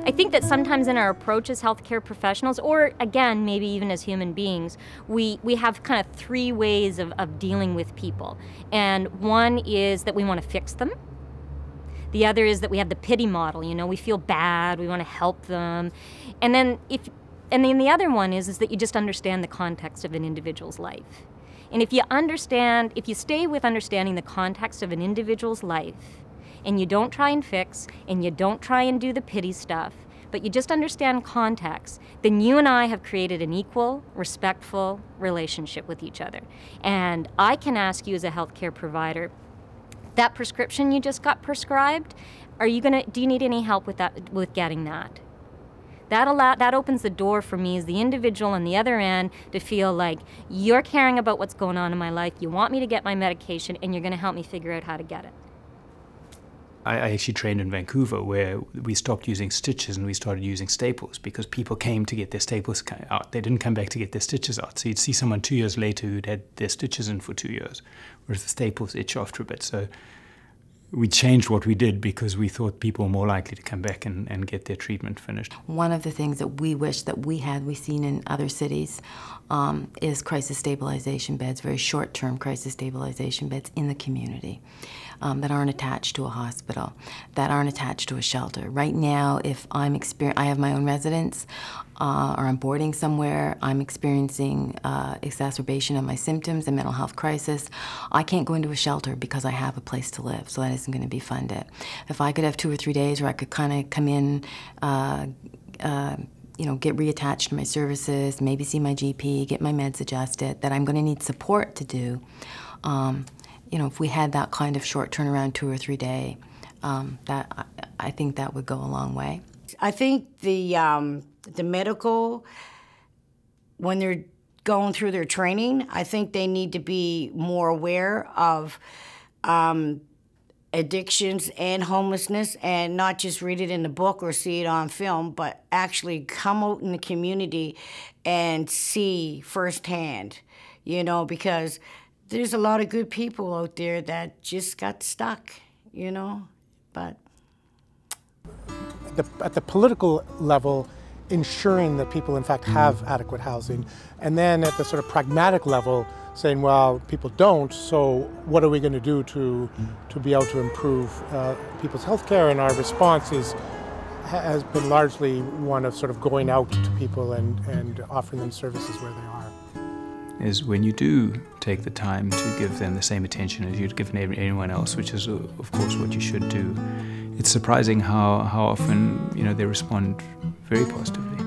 I think that sometimes in our approach as healthcare professionals, or again, maybe even as human beings, we have kind of three ways of dealing with people. And one is that we want to fix them. The other is that we have the pity model, you know, we feel bad, we want to help them. And then the other one is that you just understand the context of an individual's life. And if you stay with understanding the context of an individual's life, and you don't try and fix, and you don't try and do the pity stuff, but you just understand context, then you and I have created an equal, respectful relationship with each other. And I can ask you as a healthcare provider, that prescription you just got prescribed, do you need any help with getting that? That opens the door for me as the individual on the other end to feel like you're caring about what's going on in my life, you want me to get my medication, and you're gonna help me figure out how to get it. I actually trained in Vancouver where we stopped using stitches and we started using staples because people came to get their staples out. They didn't come back to get their stitches out. So you'd see someone 2 years later who'd had their stitches in for 2 years, whereas the staples itch after a bit. So we changed what we did because we thought people were more likely to come back and get their treatment finished. One of the things that we wish that we've seen in other cities is crisis stabilization beds, very short-term crisis stabilization beds in the community that aren't attached to a hospital, that aren't attached to a shelter. Right now, if I have my own residence or I'm boarding somewhere, I'm experiencing exacerbation of my symptoms, a mental health crisis, I can't go into a shelter because I have a place to live, so that isn't going to be funded. If I could have 2 or 3 days where I could kind of come in, you know, get reattached to my services, maybe see my GP, get my meds adjusted, that I'm going to need support to do. You know, if we had that kind of short turnaround 2 or 3 day, I think that would go a long way. I think the medical, when they're going through their training, I think they need to be more aware of addictions and homelessness, and not just read it in the book or see it on film, but actually come out in the community and see firsthand, you know, because there's a lot of good people out there that just got stuck, you know, but... At the political level, ensuring that people in fact have adequate housing, and then at the sort of pragmatic level, saying, well, people don't, so what are we going to do to be able to improve people's health care? And our response has been largely one of sort of going out to people and offering them services where they are. Is when you do take the time to give them the same attention as you'd given anyone else, which is of course what you should do, it's surprising how often, you know, they respond very positively.